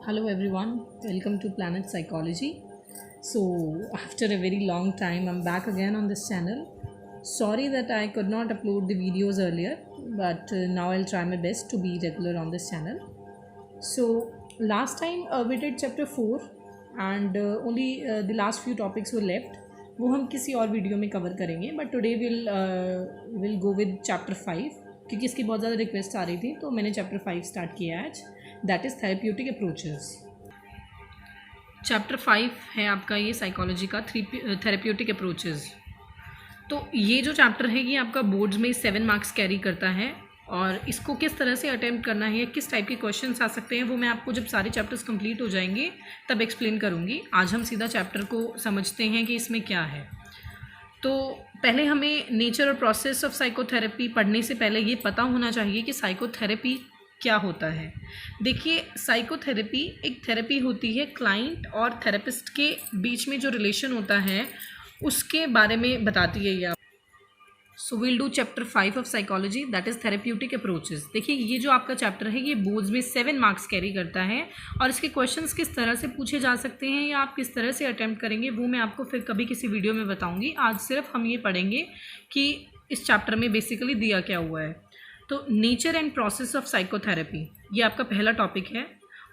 Hello everyone, welcome to Planet Psychology. So, after a very long time, I'm back again on this channel. Sorry that I could not upload the videos earlier, but now I'll try my best to be regular on this channel. So, last time we did chapter 4 and only the last few topics were left. वो हम किसी और video में cover करेंगे but today will go with chapter 5 क्योंकि इसकी बहुत ज़्यादा रिक्वेस्ट आ रही थी तो मैंने चैप्टर 5 स्टार्ट किया आज. That is therapeutic approaches. Chapter 5 है आपका ये साइकोलॉजी का थेरेप्यूटिक अप्रोचेस. तो ये जो चैप्टर है ये आपका बोर्ड्स में 7 मार्क्स कैरी करता है और इसको किस तरह से अटेम्प्ट करना है, किस टाइप के क्वेश्चंस आ सकते हैं वो मैं आपको जब सारे चैप्टर्स कंप्लीट हो जाएंगे तब एक्सप्लेन करूँगी. आज हम सीधा चैप्टर को समझते हैं कि इसमें क्या है. तो पहले हमें नेचर और प्रोसेस ऑफ साइकोथेरेपी पढ़ने से पहले ये पता होना चाहिए कि साइकोथेरेपी क्या होता है. देखिए, साइकोथेरेपी एक थेरेपी होती है क्लाइंट और थेरेपिस्ट के बीच में जो रिलेशन होता है उसके बारे में बताती है ये. So will do chapter 5 of psychology that is therapeutic approaches. देखिए, ये जो आपका चैप्टर है ये बोर्ड्स में 7 मार्क्स कैरी करता है और इसके क्वेश्चंस किस तरह से पूछे जा सकते हैं या आप किस तरह से अटैम्प्ट करेंगे वो मैं आपको फिर कभी किसी वीडियो में बताऊंगी. आज सिर्फ हम ये पढ़ेंगे कि इस चैप्टर में बेसिकली दिया क्या हुआ है. तो nature and process of psychotherapy ये आपका पहला टॉपिक है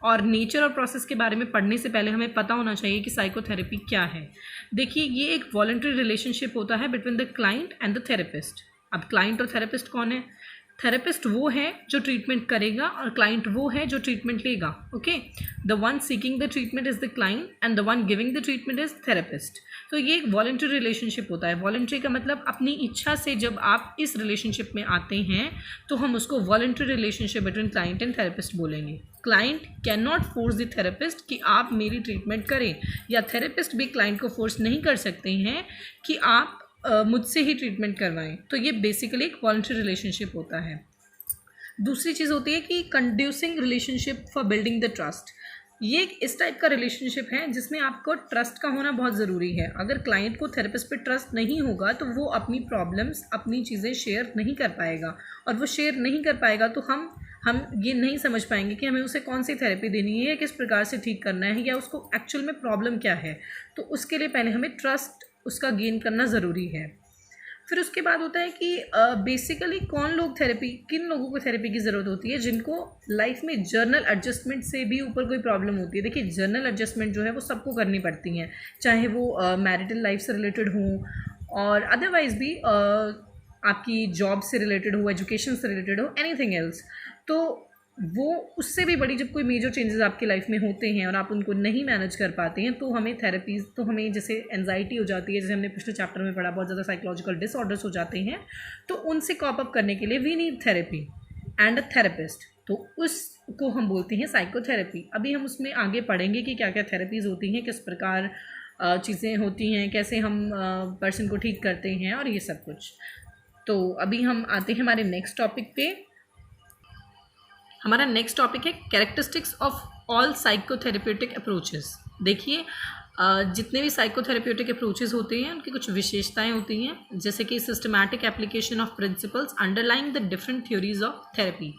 और नेचर और प्रोसेस के बारे में पढ़ने से पहले हमें पता होना चाहिए कि साइकोथेरेपी क्या है. देखिए, ये एक वॉलंटरी रिलेशनशिप होता है between the client and the therapist. अब क्लाइंट और थेरेपिस्ट कौन है? थेरेपिस्ट वो है जो ट्रीटमेंट करेगा और क्लाइंट वो है जो ट्रीटमेंट लेगा. Okay, the one seeking the treatment is the client and the one giving the treatment is therapist. तो ये एक वॉलंटरी रिलेशनशिप होता है. वॉलंटरी का मतलब अपनी इच्छा से जब आप इस रिलेशनशिप में आते हैं तो हम उसको voluntary relationship between client and therapist बोलेंगे. Client can not force the therapist कि आप मेरी ट्रीटमेंट करें या थेरेपिस्ट भी क्लाइंट को फोर्स नहीं कर सकते हैं कि आप मुझसे ही ट्रीटमेंट करवाएं. तो ये बेसिकली एक वॉलंटरी रिलेशनशिप होता है. दूसरी चीज़ होती है कि conducing relationship for building the trust. ये इस टाइप का रिलेशनशिप है जिसमें आपको ट्रस्ट का होना बहुत ज़रूरी है. अगर क्लाइंट को थेरेपिस्ट पे ट्रस्ट नहीं होगा तो वो अपनी प्रॉब्लम्स अपनी चीज़ें शेयर नहीं कर पाएगा और वो शेयर नहीं कर पाएगा तो हम ये नहीं समझ पाएंगे कि हमें उसे कौन सी थेरेपी देनी है, किस प्रकार से ठीक करना है या उसको एक्चुअल में प्रॉब्लम क्या है. तो उसके लिए पहले हमें ट्रस्ट उसका गेन करना ज़रूरी है. फिर उसके बाद होता है कि बेसिकली किन लोगों को थेरेपी की ज़रूरत होती है जिनको लाइफ में जर्नल एडजस्टमेंट से भी ऊपर कोई प्रॉब्लम होती है. देखिए, जर्नल एडजस्टमेंट जो है वो सबको करनी पड़ती हैं, चाहे वो मैरिटल लाइफ से रिलेटेड हो और अदरवाइज़ भी आपकी जॉब से रिलेटेड हो, एजुकेशन से रिलेटेड हो, एनीथिंग एल्स. तो वो उससे भी बड़ी जब कोई मेजर चेंजेस आपकी लाइफ में होते हैं और आप उनको नहीं मैनेज कर पाते हैं तो हमें जैसे एंजाइटी हो जाती है, जैसे हमने पिछले चैप्टर में पढ़ा, बहुत ज़्यादा साइकोलॉजिकल डिसऑर्डर्स हो जाते हैं. तो उनसे कॉप अप करने के लिए we need therapy and a therapist. तो उसको हम बोलते हैं साइकोथेरेपी. अभी हम उसमें आगे पढ़ेंगे कि क्या क्या थेरेपीज़ होती हैं, किस प्रकार चीज़ें होती हैं, कैसे हम पर्सन को ठीक करते हैं और ये सब कुछ. तो अभी हम आते हैं हमारे नेक्स्ट टॉपिक पे. हमारा नेक्स्ट टॉपिक है characteristics of all psychotherapeutic approaches. देखिए, जितने भी साइकोथेरेप्यूटिक अप्रोचेस होते हैं उनकी कुछ विशेषताएं होती हैं, जैसे कि systematic application of principles underlying the different theories of therapy.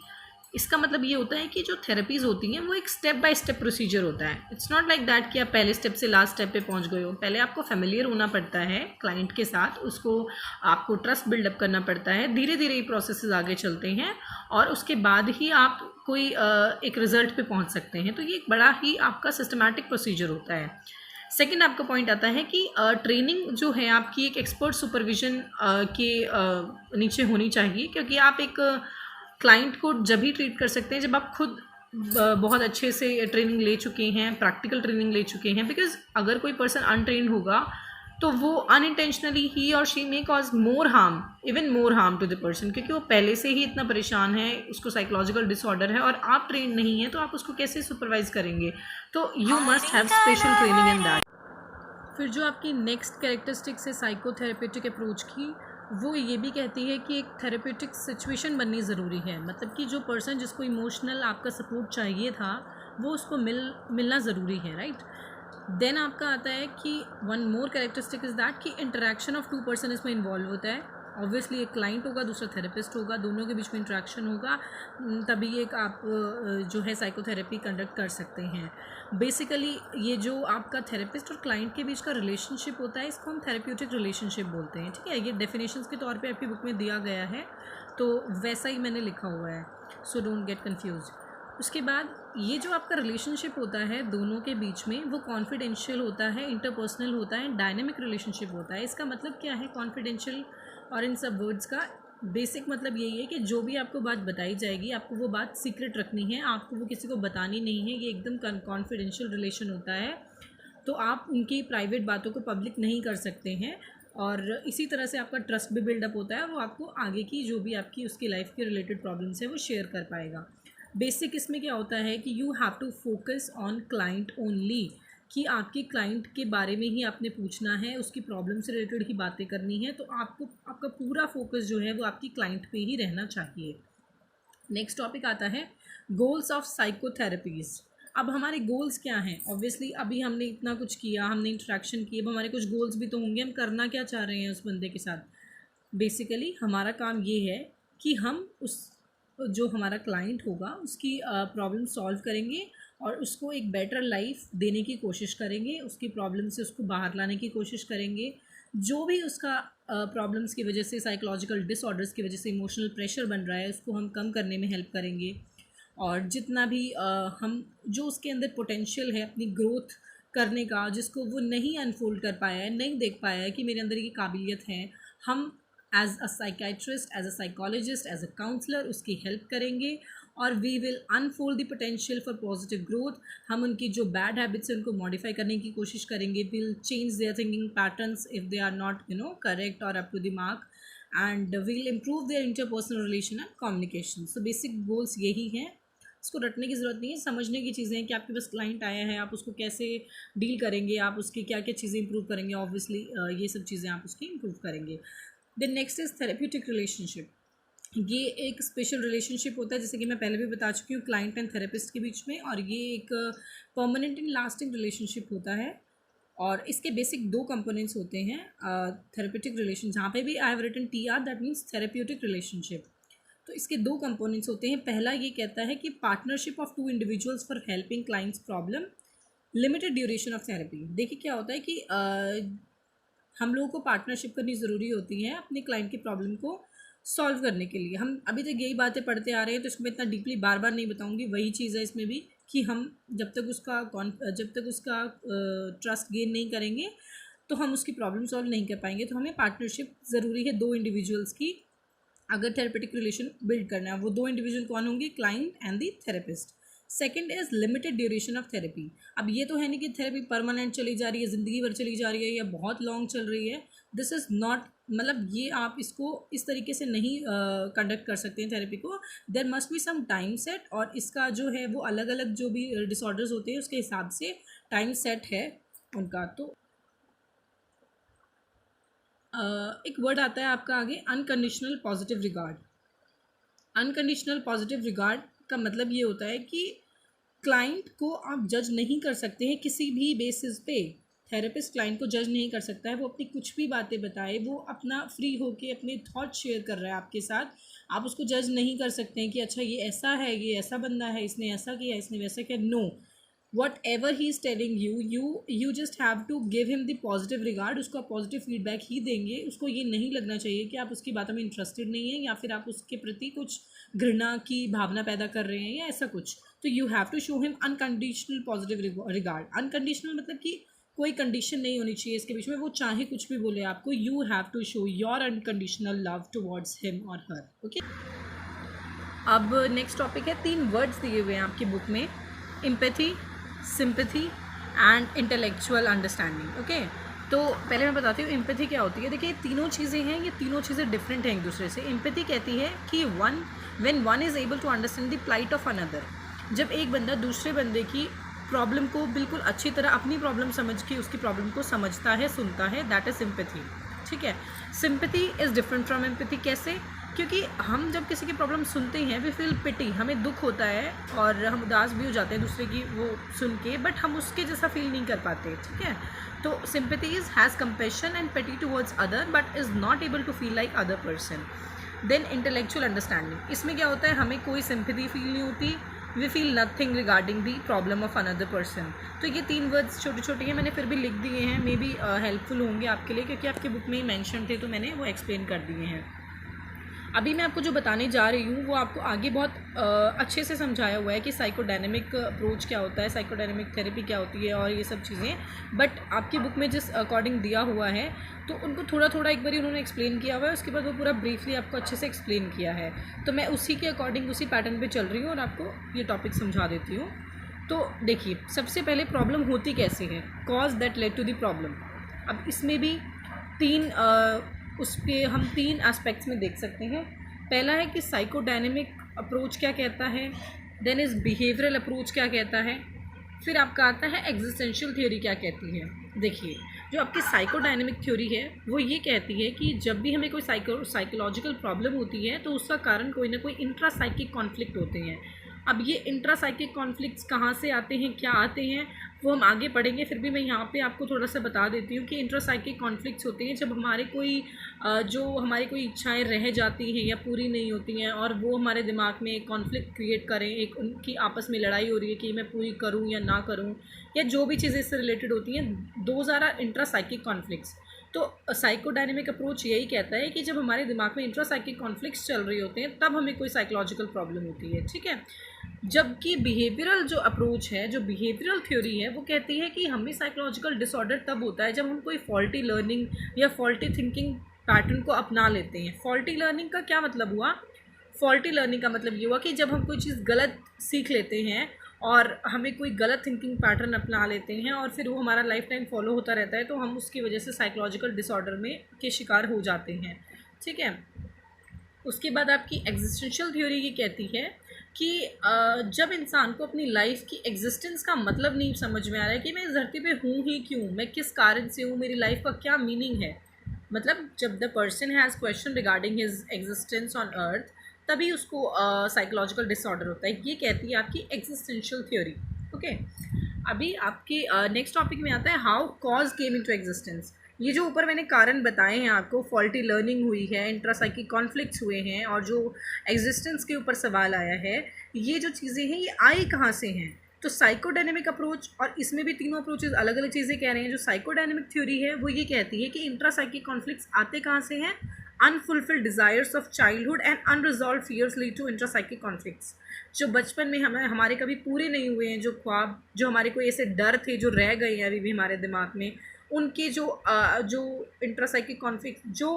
इसका मतलब ये होता है कि जो थेरेपीज़ होती हैं वो एक स्टेप बाय स्टेप प्रोसीजर होता है. इट्स नॉट लाइक दैट कि आप पहले स्टेप से लास्ट स्टेप पे पहुंच गए हो. पहले आपको फेमिलियर होना पड़ता है क्लाइंट के साथ, उसको आपको ट्रस्ट बिल्डअप करना पड़ता है. धीरे धीरे ये प्रोसेसेस आगे चलते हैं और उसके बाद ही आप कोई एक रिजल्ट पे पहुंच सकते हैं. तो ये एक बड़ा ही आपका सिस्टमैटिक प्रोसीजर होता है. सेकंड आपका पॉइंट आता है कि ट्रेनिंग जो है आपकी एक एक्सपर्ट सुपरविजन के नीचे होनी चाहिए, क्योंकि आप एक क्लाइंट को जब भी ट्रीट कर सकते हैं जब आप खुद बहुत अच्छे से ट्रेनिंग ले चुके हैं, प्रैक्टिकल ट्रेनिंग ले चुके हैं. बिकॉज अगर कोई पर्सन अनट्रेन्ड होगा तो वो अनइंटेंशनली ही और she may cause even more harm to the person, क्योंकि वो पहले से ही इतना परेशान है, उसको साइकोलॉजिकल डिसऑर्डर है और आप ट्रेन नहीं है तो आप उसको कैसे सुपरवाइज करेंगे. तो you must have special training in that. फिर जो आपकी नेक्स्ट कैरेक्टरिस्टिक्स है साइकोथेरेपेटिक अप्रोच की, वो ये भी कहती है कि एक थेरेपेटिक सिचुएशन बननी ज़रूरी है. मतलब कि जो पर्सन जिसको इमोशनल आपका सपोर्ट चाहिए था वो उसको मिलना ज़रूरी है, राइट. देन आपका आता है कि one more characteristic is that कि इंटरेक्शन ऑफ 2 पर्सन इसमें इन्वॉल्व होता है. ऑब्वियसली एक क्लाइंट होगा, दूसरा थेरेपिस्ट होगा, दोनों के बीच में इंट्रैक्शन होगा, तभी एक आप जो है साइकोथेरेपी कंडक्ट कर सकते हैं। बेसिकली ये जो आपका थेरेपिस्ट और क्लाइंट के बीच का रिलेशनशिप होता है, इसको हम थेरेप्यूटिक रिलेशनशिप बोलते हैं, ठीक है। ये डेफिनेशंस के तौर पे आपकी बुक में दिया गया है, तो वैसा ही मैंने लिखा हुआ है, सो डोंट गेट कन्फ्यूज। उसके बाद ये जो आपका रिलेशनशिप होता है दोनों के बीच में, वो कॉन्फिडेंशियल होता है, इंटरपर्सनल होता है, डायनेमिक रिलेशनशिप होता है। इसका मतलब क्या है कॉन्फिडेंशियल और इन सब वर्ड्स का? बेसिक मतलब यही है कि जो भी आपको बात बताई जाएगी, आपको वो बात सीक्रेट रखनी है, आपको वो किसी को बतानी नहीं है। ये एकदम कॉन्फिडेंशियल रिलेशन होता है, तो आप उनकी प्राइवेट बातों को पब्लिक नहीं कर सकते हैं, और इसी तरह से आपका ट्रस्ट भी बिल्डअप होता है, वो आपको आगे की जो भी आपकी उसकी लाइफ के रिलेटेड प्रॉब्लम्स है वो शेयर कर पाएगा। बेसिक इसमें क्या होता है कि you have to focus on client only, कि आपके क्लाइंट के बारे में ही आपने पूछना है, उसकी प्रॉब्लम से रिलेटेड ही बातें करनी है, तो आपको आपका पूरा फोकस जो है वो आपकी क्लाइंट पे ही रहना चाहिए। नेक्स्ट टॉपिक आता है गोल्स ऑफ साइकोथेरेपीज़। अब हमारे गोल्स क्या हैं? ऑब्वियसली अभी हमने इतना कुछ किया, हमने इंटरेक्शन की, अब हमारे कुछ गोल्स भी तो होंगे, हम करना क्या चाह रहे हैं उस बंदे के साथ। बेसिकली हमारा काम ये है कि हम उस जो हमारा क्लाइंट होगा उसकी प्रॉब्लम सॉल्व करेंगे और उसको एक बेटर लाइफ देने की कोशिश करेंगे, उसकी प्रॉब्लम से उसको बाहर लाने की कोशिश करेंगे। जो भी उसका प्रॉब्लम्स की वजह से, साइकोलॉजिकल डिसऑर्डर्स की वजह से इमोशनल प्रेशर बन रहा है, उसको हम कम करने में हेल्प करेंगे। और जितना भी हम जो उसके अंदर पोटेंशियल है अपनी ग्रोथ करने का, जिसको वो नहीं अनफोल्ड कर पाया है, नहीं देख पाया है कि मेरे अंदर ये काबिलियत है, हम as a psychiatrist, as a psychologist, as a counsellor उसकी हेल्प करेंगे और we will unfold the potential for positive growth. हम उनकी जो बैड हैबिट्स हैं उनको मॉडिफाई करने की कोशिश करेंगे, will change their thinking patterns if they are not correct और up to the mark, and will improve their interpersonal relation and communication. So basic goals यही हैं, इसको रटने की ज़रूरत नहीं है, समझने की चीज़ें हैं कि आपके पास क्लाइंट आया है, आप उसको कैसे डील करेंगे, आप उसकी क्या क्या चीज़ें इंप्रूव करेंगे। ऑब्वियसली ये सब चीज़ें आप उसकी इंप्रूव करेंगे। Then next is therapeutic relationship. ये एक स्पेशल रिलेशनशिप होता है, जैसे कि मैं पहले भी बता चुकी हूँ, क्लाइंट एंड थेरेपिस्ट के बीच में, और ये एक परमानेंट एंड लास्टिंग रिलेशनशिप होता है। और इसके बेसिक दो कंपोनेंट्स होते हैं थेरेप्यूटिक रिलेशन, जहाँ पे भी I have written TR, that means therapeutic relationship. तो इसके दो कंपोनेंट्स होते हैं। पहला ये कहता है कि partnership of two individuals for helping clients problem, limited duration of therapy. देखिए क्या होता है कि हम लोगों को पार्टनरशिप करनी ज़रूरी होती है अपने क्लाइंट की प्रॉब्लम को सॉल्व करने के लिए। हम अभी तक यही बातें पढ़ते आ रहे हैं, तो इसमें इतना डीपली बार बार नहीं बताऊंगी। वही चीज़ है इसमें भी कि हम जब तक उसका ट्रस्ट गेन नहीं करेंगे तो हम उसकी प्रॉब्लम सॉल्व नहीं कर पाएंगे। तो हमें पार्टनरशिप ज़रूरी है दो इंडिविजुअल्स की, अगर थेरेपेटिक रिलेशन बिल्ड करना है। वो दो इंडिविजुअल कौन होंगे? Client and the therapist. Second is limited duration of therapy. अब ये तो है नहीं कि थेरेपी परमानेंट चली जा रही है, ज़िंदगी भर चली जा रही है या बहुत लॉन्ग चल रही है। दिस इज़ नॉट, मतलब ये आप इसको इस तरीके से नहीं कंडक्ट कर सकते हैं थेरेपी को। There must be some time set, और इसका जो है वो अलग अलग जो भी डिसऑर्डर्स होते हैं उसके हिसाब से टाइम सेट है उनका। तो एक वर्ड आता है आपका आगे, unconditional positive regard. Unconditional positive regard का मतलब ये होता है कि क्लाइंट को आप जज नहीं कर सकते हैं किसी भी बेसिस पे। थेरेपिस्ट क्लाइंट को जज नहीं कर सकता है, वो अपनी कुछ भी बातें बताए, वो अपना फ्री होके अपने थॉट शेयर कर रहा है आपके साथ। आप उसको जज नहीं कर सकते हैं कि अच्छा ये ऐसा है, ये ऐसा बंदा है, इसने ऐसा किया, इसने वैसा किया। No, whatever he is telling you just have to give him the positive regard. उसको आप पॉजिटिव फीडबैक ही देंगे। उसको ये नहीं लगना चाहिए कि आप उसकी बातों में इंटरेस्टेड नहीं हैं या फिर आप उसके प्रति कुछ घृणा की भावना पैदा कर रहे हैं या ऐसा कुछ। तो you have to show him unconditional positive regard. Unconditional मतलब कि कोई कंडीशन नहीं होनी चाहिए इसके बीच में, वो चाहे कुछ भी बोले आपको, you have to show your unconditional love towards him और हर। ओके, अब नेक्स्ट टॉपिक है, 3 वर्ड्स दिए हुए हैं आपकी बुक में, empathy, sympathy and intellectual understanding. Okay, तो पहले मैं बताती हूँ एम्पैथी क्या होती है। देखिए तीनों चीज़ें हैं, ये तीनों चीज़ें डिफरेंट हैं एक दूसरे से। एम्पैथी कहती है कि when one is able to understand the plight of another, जब एक बंदा दूसरे बंदे की प्रॉब्लम को बिल्कुल अच्छी तरह अपनी प्रॉब्लम समझ के उसकी प्रॉब्लम को समझता है, सुनता है, दैट इज सिंपैथी। ठीक है, sympathy is different from empathy. कैसे? क्योंकि हम जब किसी की प्रॉब्लम सुनते हैं वी फील पिटी, हमें दुख होता है और हम उदास भी हो जाते हैं दूसरे की वो सुन के, बट हम उसके जैसा फील नहीं कर पाते, ठीक है। तो sympathies has compassion and pity towards other but is not able to feel like other person. Then intellectual understanding, इसमें क्या होता है, हमें कोई सिंपैथी फील नहीं होती, we feel nothing regarding the problem of another person. तो ये 3 वर्ड्स छोटे छोटे हैं, मैंने फिर भी लिख दिए हैं, मे बी हेल्पफुल होंगे आपके लिए क्योंकि आपके बुक में ही मैंशन थे तो मैंने वो एक्सप्लेन कर दिए हैं। अभी मैं आपको जो बताने जा रही हूँ वो आपको आगे बहुत अच्छे से समझाया हुआ है कि साइकोडायनेमिक अप्रोच क्या होता है, साइकोडायनेमिक थेरेपी क्या होती है और ये सब चीज़ें, बट आपकी बुक में जिस अकॉर्डिंग दिया हुआ है तो उनको थोड़ा थोड़ा एक बार उन्होंने एक्सप्लेन किया हुआ है, उसके बाद वो पूरा ब्रीफली आपको अच्छे से एक्सप्लेन किया है। तो मैं उसी के अकॉर्डिंग उसी पैटर्न पर चल रही हूँ और आपको ये टॉपिक समझा देती हूँ। तो देखिए, सबसे पहले प्रॉब्लम होती कैसे है, cause that led to the problem. अब इसमें भी उसके हम 3 एस्पेक्ट्स में देख सकते हैं। पहला है कि साइकोडायनेमिक अप्रोच क्या कहता है, देन इज़ बिहेवियरल अप्रोच क्या कहता है, फिर आपका आता है एग्जिस्टेंशियल थ्योरी क्या कहती है। देखिए, जो आपकी साइकोडायनेमिक थ्योरी है वो ये कहती है कि जब भी हमें कोई साइकोलॉजिकल प्रॉब्लम होती है तो उसका कारण कोई ना कोई इंट्रासाइकिक कॉन्फ्लिक्ट होते हैं। अब ये इंट्रासाइकिक कॉन्फ्लिक्ट्स कहाँ से आते हैं, क्या आते हैं, वो हम आगे पढ़ेंगे, फिर भी मैं यहाँ पे आपको थोड़ा सा बता देती हूँ कि इंट्रासाइकिक कॉन्फ्लिक्ट्स होते हैं जब हमारे हमारी कोई इच्छाएं रह जाती हैं या पूरी नहीं होती हैं और वो हमारे दिमाग में एक कॉन्फ्लिक्ट क्रिएट करें, एक उनकी आपस में लड़ाई हो रही है कि मैं पूरी करूँ या ना करूँ, या जो भी चीज़ें इससे रिलेटेड होती हैं, दोज आर इंट्रासाइकिक कॉन्फ्लिक्ट्स। तो साइकोडायनेमिक अप्रोच यही कहता है कि जब हमारे दिमाग में इंट्रासाइकिक कॉन्फ्लिक्ट्स चल रहे होते हैं तब हमें कोई साइकोलॉजिकल प्रॉब्लम होती है, ठीक है। जबकि बिहेवियरल जो अप्रोच है, जो बिहेवियरल थ्योरी है, वो कहती है कि हमें साइकोलॉजिकल डिसऑर्डर तब होता है जब हम कोई फॉल्टी लर्निंग या फॉल्टी थिंकिंग पैटर्न को अपना लेते हैं। फॉल्टी लर्निंग का क्या मतलब हुआ, फॉल्टी लर्निंग का मतलब ये हुआ कि जब हम कोई चीज़ गलत सीख लेते हैं और हमें कोई गलत थिंकिंग पैटर्न अपना लेते हैं और फिर वो हमारा लाइफ टाइम फॉलो होता रहता है, तो हम उसकी वजह से साइकोलॉजिकल डिसऑर्डर में के शिकार हो जाते हैं, ठीक है। उसके बाद आपकी एग्जिस्टेंशियल थ्योरी ये कहती है कि जब इंसान को अपनी लाइफ की एग्जिस्टेंस का मतलब नहीं समझ में आ रहा है कि मैं इस धरती पे हूँ ही क्यों, मैं किस कारण से हूँ, मेरी लाइफ का क्या मीनिंग है, मतलब जब the person has question regarding his existence on earth, तभी उसको साइकोलॉजिकल डिसऑर्डर होता है। ये कहती है आपकी एग्जिस्टेंशियल थ्योरी, ओके। अभी आपके नेक्स्ट टॉपिक में आता है how cause came into existence. ये जो ऊपर मैंने कारण बताए हैं आपको, फॉल्टी लर्निंग हुई है, इंट्रासाइकिक कॉन्फ्लिक्ट्स हुए हैं और जो एग्जिस्टेंस के ऊपर सवाल आया है, ये जो चीज़ें हैं ये आई कहाँ से हैं। तो साइकोडायनेमिक अप्रोच, और इसमें भी तीनों अप्रोचेज अलग अलग चीज़ें कह रहे हैं। जो साइकोडायनेमिक थ्योरी है वो ये कहती है कि इंट्रासाइकिक कॉन्फ्लिक्ट्स आते कहाँ से हैं, unfulfilled desires of childhood and unresolved fears lead to intrapsychic conflicts. जो बचपन में हमारे कभी पूरे नहीं हुए हैं, जो ख्वाब, जो हमारे कोई ऐसे डर थे जो रह गए हैं अभी भी हमारे दिमाग में, उनके जो इंट्रासाइकिक कॉन्फ्लिक्ट, जो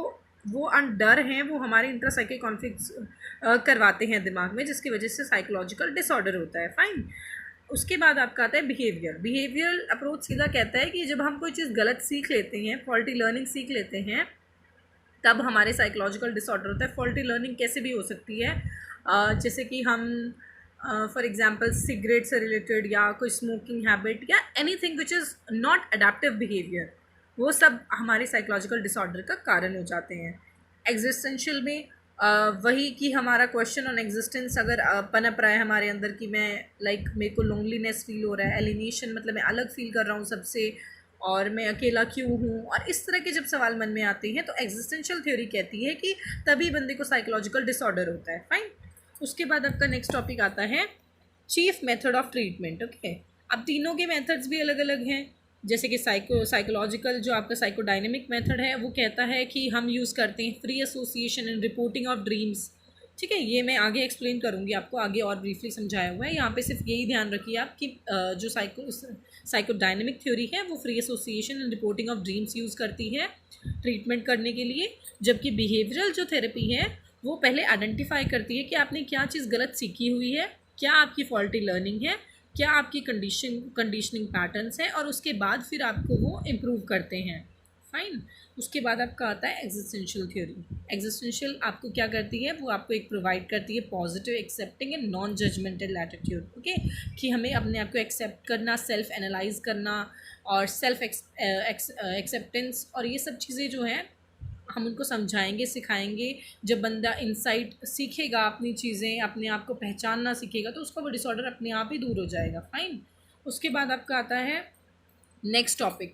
वो डर हैं, वो हमारे इंट्रासाइकिक कॉन्फ्लिक्ट्स करवाते हैं दिमाग में, जिसकी वजह से साइकोलॉजिकल डिसऑर्डर होता है, फाइन। उसके बाद आपका आता है बिहेवियर अप्रोच। सीधा कहता है कि जब हम कोई चीज़ गलत सीख लेते हैं, फॉल्टी लर्निंग सीख लेते हैं, तब हमारे साइकोलॉजिकल डिसऑर्डर होता है। फॉल्टी लर्निंग कैसे भी हो सकती है, जैसे कि हम फॉर एग्जांपल सिगरेट से रिलेटेड या कोई स्मोकिंग हैबिट या anything which is not adaptive behaviour, वो सब हमारे साइकोलॉजिकल डिसऑर्डर का कारण हो जाते हैं। एग्जिस्टेंशियल में वही कि हमारा क्वेश्चन ऑन एग्जिस्टेंस अगर पनप रहा है हमारे अंदर कि मैं मेरे को लोनलीनेस फील हो रहा है, एलिनेशन मतलब मैं अलग फील कर रहा हूँ सबसे, और मैं अकेला क्यों हूँ, और इस तरह के जब सवाल मन में आते हैं तो एग्जिस्टेंशियल थ्योरी कहती है कि तभी बंदे को साइकोलॉजिकल डिसऑर्डर होता है, फाइन। उसके बाद आपका नेक्स्ट टॉपिक आता है chief method of treatment, okay. अब तीनों के मेथड्स भी अलग अलग हैं। जैसे कि साइकोलॉजिकल जो आपका साइकोडायनेमिक मेथड है वो कहता है कि हम यूज़ करते हैं free association and reporting of dreams, ठीक है। ये मैं आगे एक्सप्लेन करूँगी आपको, आगे और ब्रीफली समझाया हुआ है। यहाँ पे सिर्फ यही ध्यान रखिए आप कि जो साइकोडायनेमिक थ्योरी है वो free association and reporting of dreams use करती है ट्रीटमेंट करने के लिए, जबकि बिहेवियरल जो थेरेपी है वो पहले आइडेंटिफाई करती है कि आपने क्या चीज़ गलत सीखी हुई है, क्या आपकी फॉल्टी लर्निंग है, क्या आपकी कंडीशनिंग पैटर्न्स हैं, और उसके बाद फिर आपको वो इम्प्रूव करते हैं, फाइन। उसके बाद आपका आता है एग्जिस्टेंशियल थ्योरी। एग्जिस्टेंशियल आपको क्या करती है, वो आपको एक प्रोवाइड करती है positive, accepting and non judgmental attitude, okay. कि हमें अपने आप को एक्सेप्ट करना, सेल्फ एनालाइज करना और सेल्फ एक्सेप्टेंस, और ये सब चीज़ें जो हैं हम उनको समझाएंगे, सिखाएंगे। जब बंदा इंसाइट सीखेगा, अपनी चीज़ें अपने आप को पहचानना सीखेगा, तो उसका वो डिसऑर्डर अपने आप ही दूर हो जाएगा। फाइन। उसके बाद आपका आता है नेक्स्ट टॉपिक,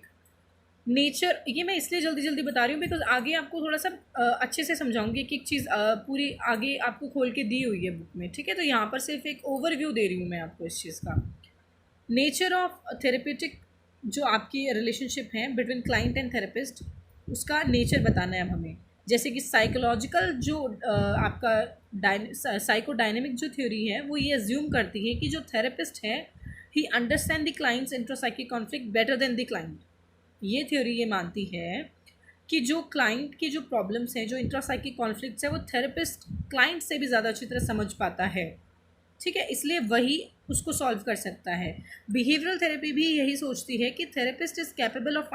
नेचर। ये मैं इसलिए जल्दी जल्दी बता रही हूँ बिकॉज आगे आपको थोड़ा सा अच्छे से समझाऊंगी कि एक चीज़ पूरी आगे आपको खोल के दी हुई है बुक में, ठीक है। तो यहाँ पर सिर्फ एक ओवरव्यू दे रही हूँ मैं आपको इस चीज़ का। नेचर ऑफ थेरेप्यूटिक, जो आपकी रिलेशनशिप है बिटवीन क्लाइंट एंड थेरेपिस्ट, उसका नेचर बताना है अब हमें। जैसे कि साइकोलॉजिकल जो आपका साइकोडायनेमिक जो थ्योरी है, वो ये अज्यूम करती है कि जो थेरेपिस्ट है ही understand the client's intrapsychic conflict better than the client. ये थ्योरी ये मानती है कि जो क्लाइंट की जो प्रॉब्लम्स हैं, जो इंट्रासाइकिक कॉन्फ्लिक्ट्स है, वो थेरेपिस्ट क्लाइंट से भी ज़्यादा अच्छी तरह समझ पाता है, ठीक है। इसलिए वही उसको सॉल्व कर सकता है। बिहेवियरल थेरेपी भी यही सोचती है कि therapist is capable of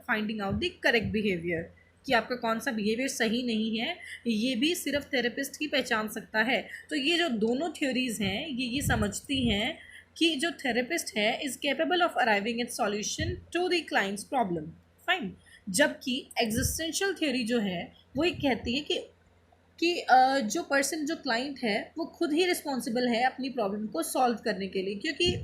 finding out the correct behaviour, कि आपका कौन सा बिहेवियर सही नहीं है, ये भी सिर्फ थेरेपिस्ट ही पहचान सकता है। तो ये जो दोनों थ्योरीज़ हैं, ये समझती हैं कि जो थेरेपिस्ट है is capable of arriving at solution to the clients problem. Fine. जबकि एग्जिस्टेंशियल थ्योरी जो है वो ये कहती है कि जो पर्सन, जो क्लाइंट है, वो खुद ही रिस्पॉन्सिबल है अपनी प्रॉब्लम को सॉल्व करने के लिए, क्योंकि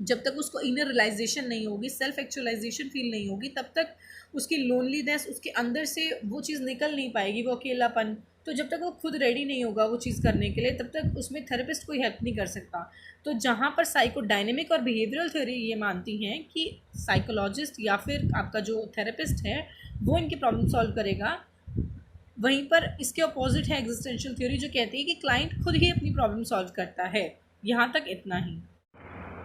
जब तक उसको इनर रियलाइजेशन नहीं होगी, सेल्फ एक्चुअलाइजेशन फील नहीं होगी, तब तक उसकी लोनलीनेस, उसके अंदर से वो चीज़ निकल नहीं पाएगी, वो अकेलापन। तो जब तक वो खुद रेडी नहीं होगा वो चीज़ करने के लिए, तब तक उसमें थेरेपिस्ट कोई हेल्प नहीं कर सकता। तो जहाँ पर साइकोडायनेमिक और बिहेवियरल थ्योरी ये मानती हैं कि साइकोलॉजिस्ट या फिर आपका जो थेरेपिस्ट है वो इनकी प्रॉब्लम सॉल्व करेगा, वहीं पर इसके अपोजिट है एग्जिस्टेंशियल थ्योरी, जो कहती है कि क्लाइंट खुद ही अपनी प्रॉब्लम सॉल्व करता है। यहाँ तक इतना ही।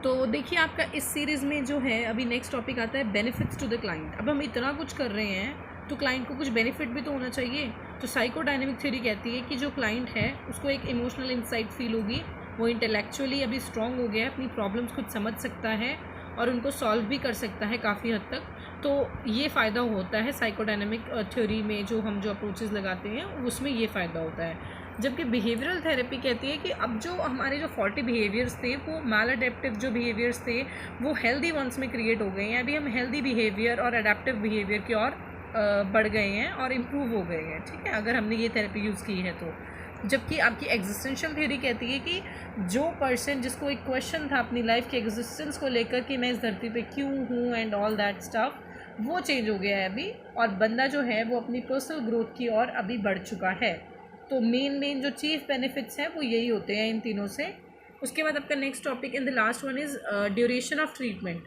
तो देखिए आपका इस सीरीज़ में जो है अभी नेक्स्ट टॉपिक आता है बेनिफिट्स टू द क्लाइंट। अब हम इतना कुछ कर रहे हैं तो क्लाइंट को कुछ बेनिफिट भी तो होना चाहिए। तो साइकोडायनेमिक थ्योरी कहती है कि जो क्लाइंट है उसको एक इमोशनल इंसाइट फील होगी, वो इंटेलेक्चुअली अभी स्ट्रॉन्ग हो गया है, अपनी प्रॉब्लम्स खुद समझ सकता है और उनको सॉल्व भी कर सकता है काफ़ी हद तक। तो ये फ़ायदा होता है साइकोडायनेमिक थ्योरी में, जो हम जो अप्रोचेस लगाते हैं उसमें ये फ़ायदा होता है। जबकि बिहेवियरल थेरेपी कहती है कि अब जो हमारे जो फॉल्टी बिहेवियर्स थे, वो मैल अडेप्टिव जो बिहेवियर्स थे, वो हेल्दी वंस में क्रिएट हो गए हैं। अभी हम हेल्दी बिहेवियर और अडेप्टिव बिहेवियर की ओर बढ़ गए हैं और इम्प्रूव हो गए हैं, ठीक है, अगर हमने ये थेरेपी यूज़ की है तो। जबकि आपकी एग्जिस्टेंशियल थ्योरी कहती है कि जो पर्सन, जिसको एक क्वेश्चन था अपनी लाइफ के एग्जिस्टेंस को लेकर कि मैं इस धरती पे क्यों हूँ एंड ऑल दैट स्टफ, वो चेंज हो गया है अभी, और बंदा जो है वो अपनी पर्सनल ग्रोथ की ओर अभी बढ़ चुका है। तो मेन जो चीफ बेनिफिट्स हैं वो यही होते हैं इन तीनों से। उसके बाद आपका next topic in the last one is duration of treatment.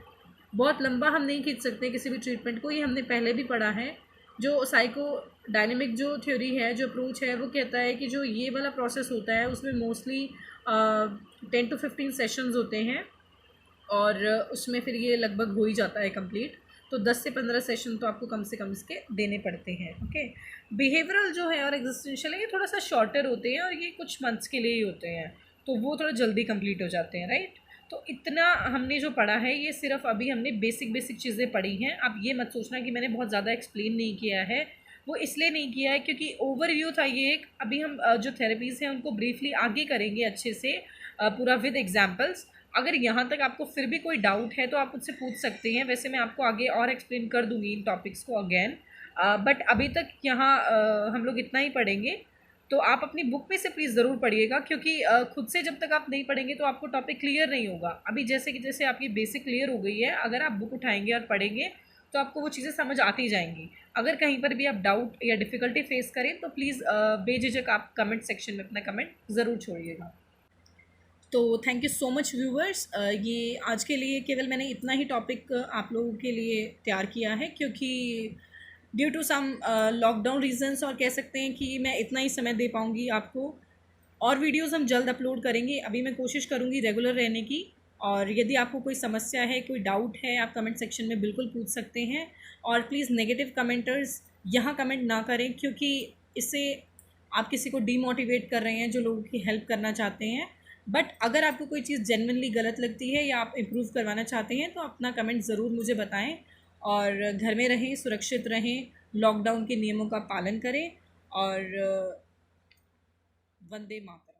बहुत लंबा हम नहीं खींच सकते किसी भी ट्रीटमेंट को, ये हमने पहले भी पढ़ा है। जो साइको डायनेमिक जो थ्योरी है, जो अप्रोच है, वो कहता है कि जो ये वाला प्रोसेस होता है उसमें मोस्टली 10 to 15 सेशंस होते हैं और उसमें फिर ये लगभग हो ही जाता है कंप्लीट। तो 10 से 15 सेशन तो आपको कम से कम इसके देने पड़ते हैं, ओके। बिहेवियरल जो है और एग्जिस्टेंशियल है, ये थोड़ा सा शॉर्टर होते हैं और ये कुछ मंथ्स के लिए ही होते हैं, तो वो थोड़ा जल्दी कंप्लीट हो जाते हैं, राइट। तो इतना हमने जो पढ़ा है ये सिर्फ अभी हमने बेसिक चीज़ें पढ़ी हैं। आप ये मत सोचना कि मैंने बहुत ज़्यादा एक्सप्लेन नहीं किया है, वो इसलिए नहीं किया है क्योंकि ओवरव्यू था ये एक। अभी हम जो थेरेपीज़ हैं उनको ब्रीफली आगे करेंगे अच्छे से, पूरा विद एग्जाम्पल्स। अगर यहाँ तक आपको फिर भी कोई डाउट है तो आप मुझसे पूछ सकते हैं, वैसे मैं आपको आगे और एक्सप्लेन कर दूँगी इन टॉपिक्स को अगेन। बट अभी तक यहाँ हम लोग इतना ही पढ़ेंगे। तो आप अपनी बुक में से प्लीज़ ज़रूर पढ़िएगा, क्योंकि खुद से जब तक आप नहीं पढ़ेंगे तो आपको टॉपिक क्लियर नहीं होगा। अभी जैसे कि जैसे आपकी बेसिक क्लियर हो गई है, अगर आप बुक उठाएंगे और पढ़ेंगे तो आपको वो चीज़ें समझ आती जाएंगी। अगर कहीं पर भी आप डाउट या डिफ़िकल्टी फेस करें तो प्लीज़ बेझिझक आप कमेंट सेक्शन में अपना कमेंट ज़रूर छोड़िएगा। तो thank you so much viewers. ये आज के लिए केवल मैंने इतना ही टॉपिक आप लोगों के लिए तैयार किया है, क्योंकि due to some lockdown reasons, और कह सकते हैं कि मैं इतना ही समय दे पाऊँगी आपको। और वीडियोस हम जल्द अपलोड करेंगे। अभी मैं कोशिश करूँगी रेगुलर रहने की, और यदि आपको कोई समस्या है, कोई डाउट है, आप कमेंट सेक्शन में बिल्कुल पूछ सकते हैं। और प्लीज़ नेगेटिव कमेंटर्स यहाँ कमेंट ना करें, क्योंकि इससे आप किसी को डीमोटिवेट कर रहे हैं जो लोगों की हेल्प करना चाहते हैं। बट अगर आपको कोई चीज़ जेन्युइनली गलत लगती है या आप इम्प्रूव करवाना चाहते हैं तो अपना कमेंट ज़रूर मुझे बताएं। और घर में रहें, सुरक्षित रहें, लॉकडाउन के नियमों का पालन करें, और वंदे मातरम।